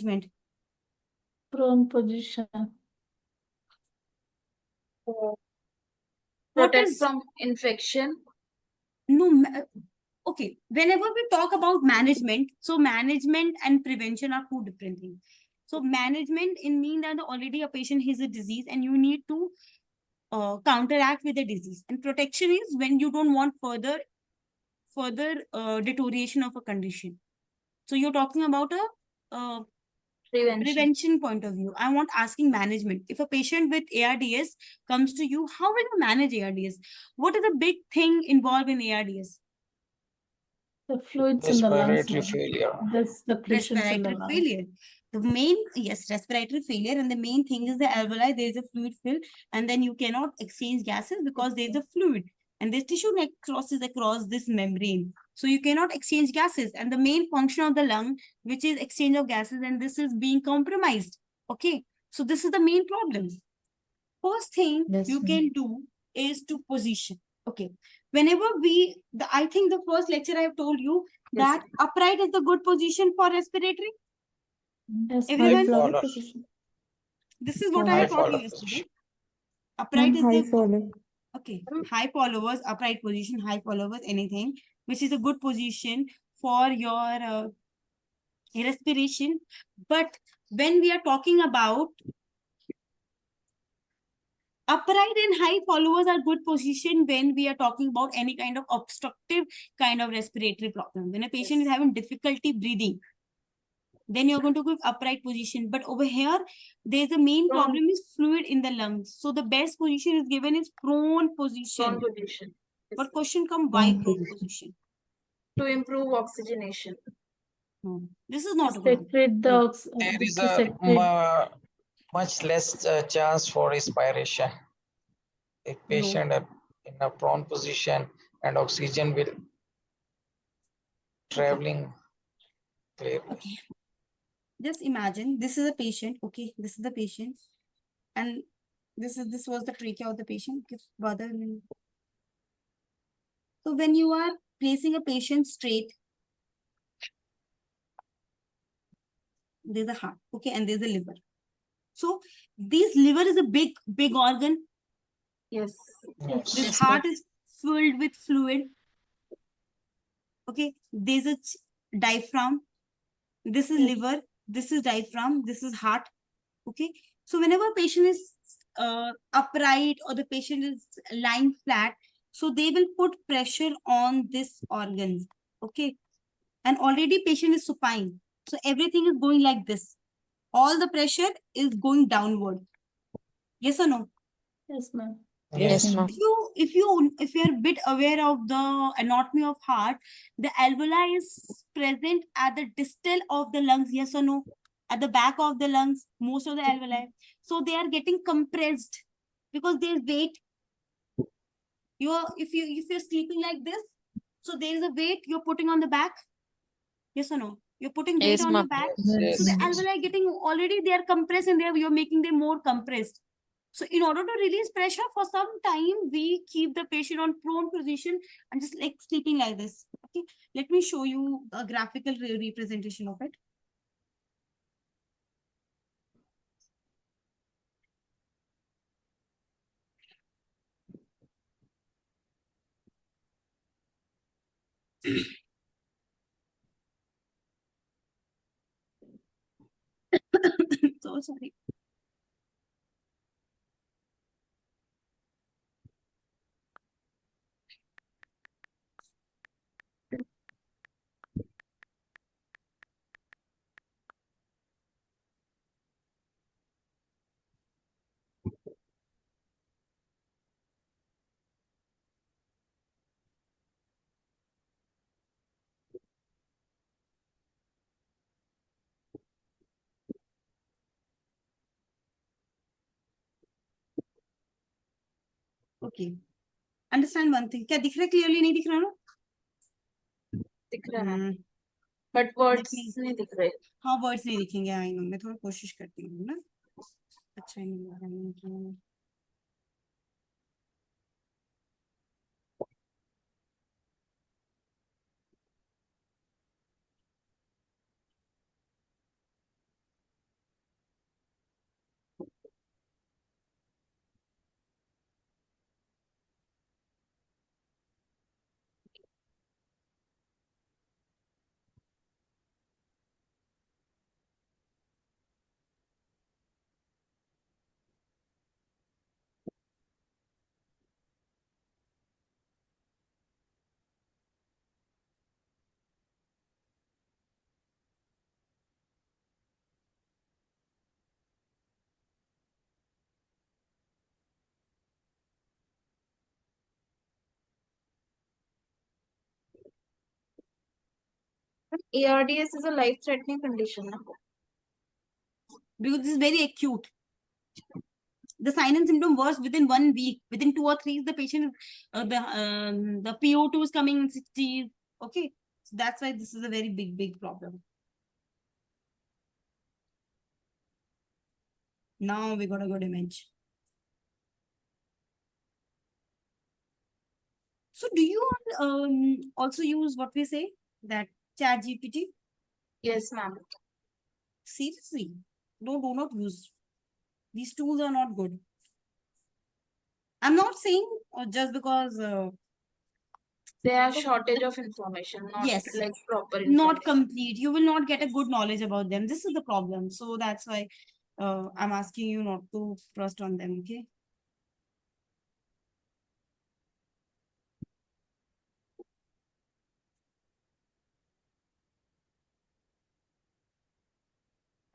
management? Prone position. What Protect is from infection. no? Okay, whenever we talk about management, so management and prevention are two different things. So management in mean that already a patient has a disease and you need to counteract with the disease, and protection is when you don't want further deterioration of a condition. So you're talking about a prevention point of view. I want asking management. If a patient with ARDS comes to you, how will you manage ARDS? What is the big thing involved in ARDS? The fluids in the lungs. Respiratory failure. This depletions in the Respiratory lungs. failure. The main, yes, respiratory failure, and the main thing is the alveoli. There is a fluid fill, and then you cannot exchange gases because there is a fluid, and this tissue crosses across this membrane. So you cannot exchange gases, and the main function of the lung, which is exchange of gases, and this is being compromised. Okay, so this is the main problem. First thing you can do is to position. Okay, whenever I think the first lecture I have told you that upright is the good position for respiratory. Yes, Everyone, Position. this is what I High have taught you follow yesterday. position. Upright is High the follow. okay. High followers, upright position, high followers, anything which is a good position for your respiration. But when we are talking about upright and high followers are good position when we are talking about any kind of obstructive kind of respiratory problem. When a patient is having difficulty breathing, then you're going to give upright position. But over here, there's the main problem is fluid in the lungs. So the best position is given is prone position. Prone position. But question come, why prone position? To improve oxygenation. No, this is not a They good. treat the There is to a secrete- much less chance for respiration. If patient are in a prone position and oxygen will traveling clearly. Okay. Just imagine this is a patient. Okay, this is the patient, and this was the trachea of the patient. So when you are placing a patient straight, there's a heart, okay, and there's a liver. So this liver is a big organ. Yes. This heart is filled with fluid. Okay, there's a diaphragm. This is liver. This is diaphragm. This is heart. Okay, so whenever a patient is upright or the patient is lying flat, so they will put pressure on this organ. Okay, and already patient is supine, so everything is going like this. All the pressure is going downward. Yes or no? Yes, ma'am. Yes, ma'am. If you're a bit aware of the anatomy of heart, the alveoli is present at the distal of the lungs. Yes or no? At the back of the lungs, most of the alveoli. So they are getting compressed because there's weight. If you're sleeping like this, so there is a weight you're putting on the back. Yes or no? You're putting weight on your back. Yes, So the yes. alveoli getting already they are compressed and you're making them more compressed. So in order to release pressure for some time, we keep the patient on prone position and just like sleeping like this. Okay, let me show you a graphical representation of it. So sorry. Okay. Understand one thing. क्या दिख रहा है clearly? नहीं दिख रहा ना? दिख रहा है. But words नहीं दिख रहे. हाँ, words नहीं दिखेंगे. I know. मैं थोड़ा कोशिश करती हूँ ना. अच्छा नहीं आ रहा है. ARDS is a life-threatening condition. No? Because this is very acute. The sign and symptom worse within 1 week. Within 2 or 3, the patient, the PO2 is coming in 60s. Okay, so that's why this is a very big problem. Now we got a good image. So do you also use what we say, that chat GPT? Yes, ma'am. Seriously, do not use. These tools are not good. I'm not saying just because There are shortage of information, not yes, like proper information. not complete. You will not get a good knowledge about them. This is the problem. So that's why I'm asking you not to trust on them. Okay.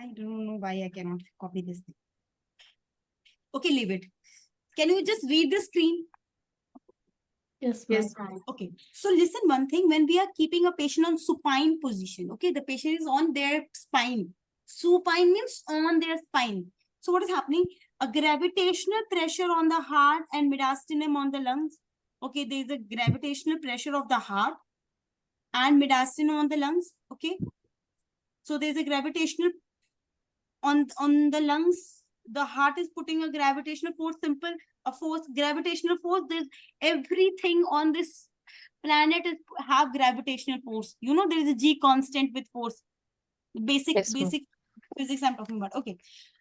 I don't know why I cannot copy this thing. Okay, leave it. Can you just read the screen? Yes, ma'am. Yes, ma'am. Okay. So listen one thing, when we are keeping a patient on supine position, okay, the patient is on their spine. Supine means on their spine. So what is happening? A gravitational pressure on the heart and mediastinum on the lungs. Okay, there is a gravitational pressure of the heart and mediastinum on the lungs. Okay. So there is a gravitational on the lungs. The heart is putting a gravitational force, simple, a force, gravitational force. There's everything on this planet is have gravitational force. You know, there is a G constant with force. Basic Yes, ma'am. basic physics I'm talking about. Okay.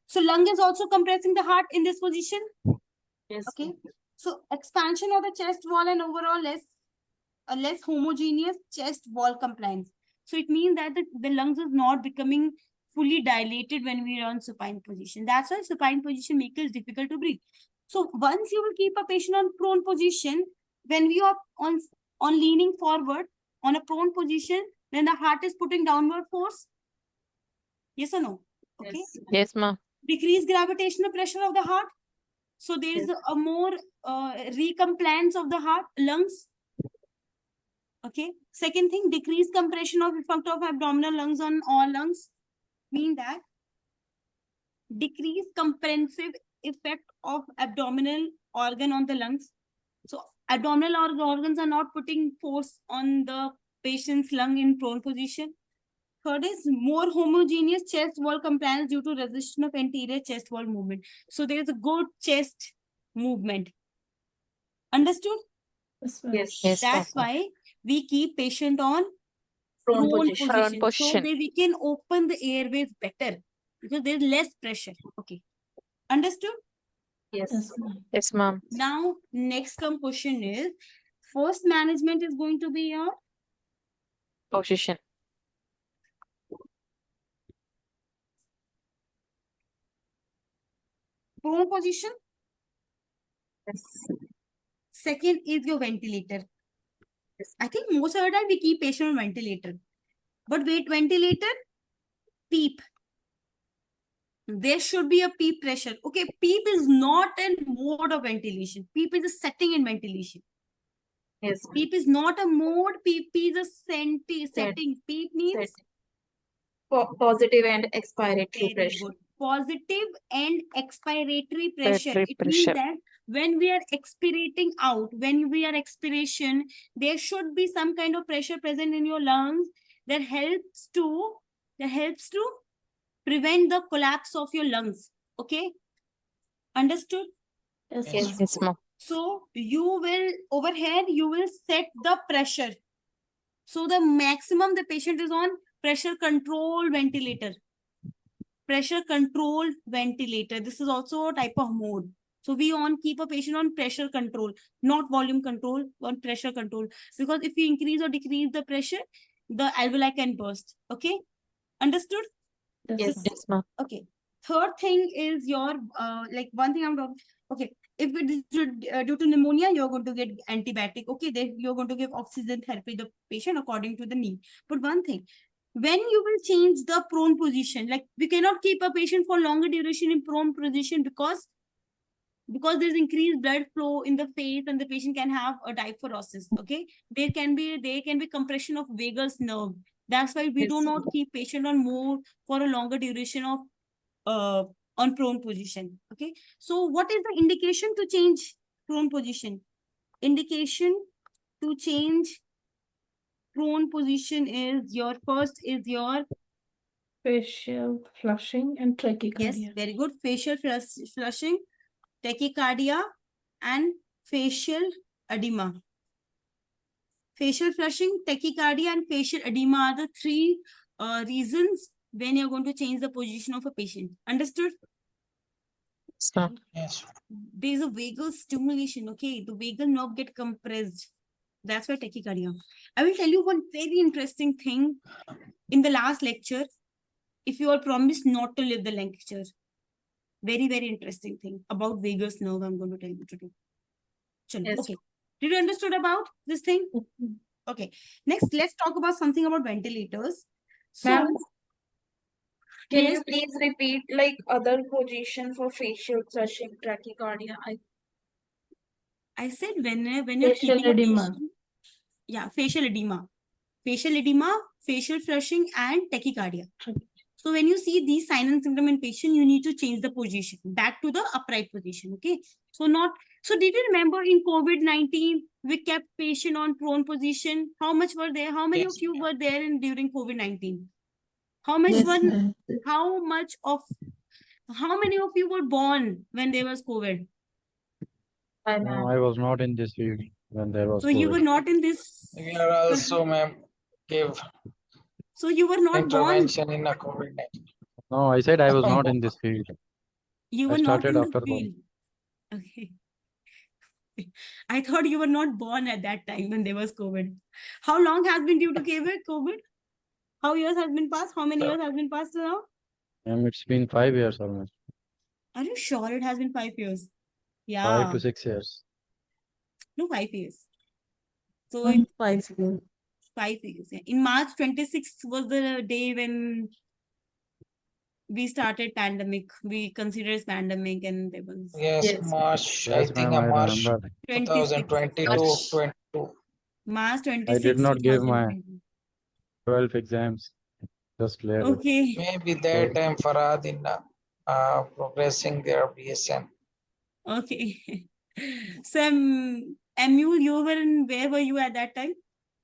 So lung is also compressing the heart in this position. Yes. Okay. So expansion of the chest wall and overall less homogeneous chest wall compliance. So it means that the lungs is not becoming fully dilated when we are on supine position. That's why supine position makes it difficult to breathe. So once you will keep a patient on prone position, when we are on leaning forward on a prone position, then the heart is putting downward force. Yes or no? Okay. Yes. Yes, ma'am. Decrease gravitational pressure of the heart. So there is a more recompliance of the heart, lungs. Okay. Second thing, decrease compression of effect of abdominal lungs on all lungs. Mean that decrease compressive effect of abdominal organ on the lungs. So abdominal organs are not putting force on the patient's lung in prone position. Third is more homogeneous chest wall compliance due to resistance of anterior chest wall movement. So there is a good chest movement. Understood? Yes, ma'am. Yes. Yes, ma'am. That's why we keep patient on Prone prone position. Prone position. So position. that we can open the airways better because there's less pressure. Okay. Understood? Yes. Yes, ma'am. Yes, ma'am. Now, next question is, first management is going to be your Position. prone position. Yes. Second is your ventilator. Yes. I think most of the time we keep patient on ventilator. But wait, ventilator, PEEP. There should be a PEEP pressure. Okay, PEEP is not a mode of ventilation. PEEP is a setting in ventilation. Yes. PEEP is not a mode. PEEP is a setting. PEEP means Positive and expiratory very pressure. good. Positive and expiratory pressure. Respiratory It means pressure. that when we are expirating out, when we are expiration, there should be some kind of pressure present in your lungs that helps to prevent the collapse of your lungs. Okay? Understood? Yes, Yes. ma'am. Yes, ma'am. So you will, over here, you will set the pressure. So the maximum the patient is on pressure control ventilator. Pressure controlled ventilator. This is also a type of mode. So we keep a patient on pressure control, not volume control, on pressure control. Because if you increase or decrease the pressure, the alveoli can burst. Okay? Understood? Yes, Yes. ma'am. Yes, ma'am. Okay. Third thing is your, like one thing I'm talking, okay. If it is due to pneumonia, you're going to get antibiotic. Okay, then you're going to give oxygen therapy to the patient according to the need. But one thing, when you will change the prone position, like we cannot keep a patient for longer duration in prone position because there's increased blood flow in the face and the patient can have a diaphoresis. Okay, there can be compression of vagus nerve. That's why we do Yes. not keep patient on more for a longer duration of on prone position. Okay. So what is the indication to change prone position? Indication to change prone position is your first is your Facial flushing and yes, tachycardia. very good. Facial flushing, tachycardia, and facial edema. Facial flushing, tachycardia, and facial edema are the three reasons when you're going to change the position of a patient. Understood? Yes, ma'am. Yes. There's a vagal stimulation. Okay, the vagal nerve get compressed. That's why tachycardia. I will tell you one very interesting thing in the last lecture. If you are promised not to leave the lecture, very, very interesting thing about vagus nerve I'm going to tell you today. Chalo, Yes. okay. Did you understood about this thing? Okay. Next, let's talk about something about ventilators. So, Ma'am, can yes, you please repeat like other position for facial flushing, tachycardia? I said when you're Facial keeping a edema. patient, yeah, facial edema, facial flushing, and tachycardia. So when you see these signs and symptoms in patient, you need to change the position back to the upright position. Okay. So did you remember in COVID-19, we kept patient on prone position? How much were there? How many of Yes. you were there during COVID-19? How much Yes, one? ma'am. How many of you were born when there was COVID? Hi, No, ma'am. I was not in this field when there was So you were COVID. not in this. We are also, ma'am, give So you were not born. intervention in a COVID-19. No, I said I was not in this field. You I were not started in the after COVID. field. Okay. I thought you were not born at that time when there was COVID. How long has been due to COVID? How years has been passed? How many years has been passed now? It's been 5 years almost. Are you sure it has been 5 years? 5 Yeah. to 6 years. No, 5 years. So 5 years. 5 years. Yeah. In March 26th was the day when we started pandemic. We considered as pandemic and there was Yes, Yes. March, I Yes, think ma'am, I March remember. 26th. 2022. March I 26th. did not give my 2020. 12th exams. Just cleared it. Okay. Maybe that time Farad in progressing their BSN. Okay. So, Emul, where were you at that time?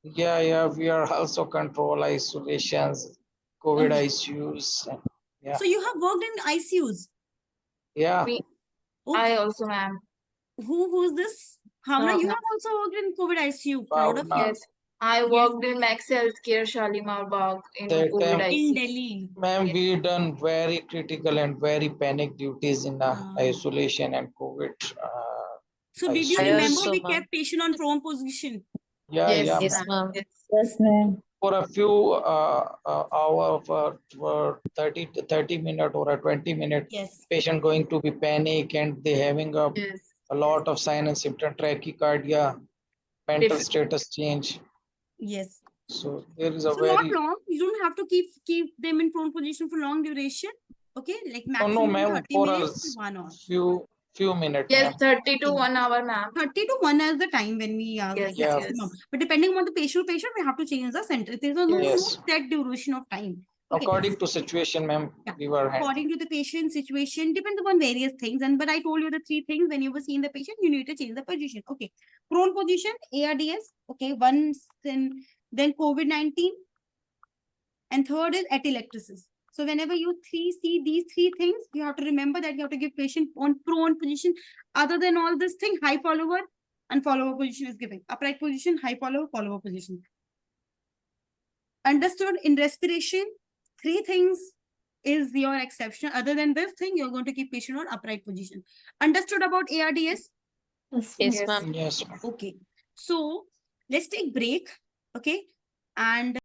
Yeah, we are also control isolations, COVID Okay. ICUs. Yeah, So you have worked in ICUs. yeah. Me, Okay. I also, ma'am. Who's this? Hamna, No, you ma'am. have also worked in COVID ICU. Proud of you. Bhavna. Yes. I worked in Max Healthcare Shalimar Bagh in That COVID time- In ICU. Delhi. Ma'am, we done very critical and very panic duties in isolation and COVID. So did you ICU. remember also, we ma'am. kept patient on prone position? Yeah, Yes, yeah. Yes, Ma'am. ma'am. Yes. Yes, ma'am. For a few hour for 30 minute or a 20-minute Yes. patient going to be panic and they having Yes. a lot of sign and symptom, tachycardia, mental Different. status change. Yes. So there is a So not very long. You don't have to keep them in prone position for long duration. Okay, like oh no, maximum ma'am, 30 for a minutes to 1 hour. few minutes, Yes, ma'am. 30 to 1 hour, ma'am. 30 to 1 is the time when we are Yes, like yes. maximum. But depending on the patient, we have to change the center. There is no Yes. set duration of time. Okay. According to situation, ma'am, Yeah. we were handling. According to the patient situation, depends upon various things. But I told you the 3 things. When you were seeing the patient, you need to change the position. Okay. Prone position, ARDS. Okay. Then COVID-19. And third is atelectasis. So whenever you see these 3 things, you have to remember that you have to give patient on prone position. Other than all this thing, high follower and follower position is given. Upright position, high follower position. Understood? In respiration, 3 things is your exception. Other than this thing, you're going to keep patient on upright position. Understood about ARDS? Yes, Yes, Yes. ma'am. Yes, ma'am. Okay. So let's take break. Okay. And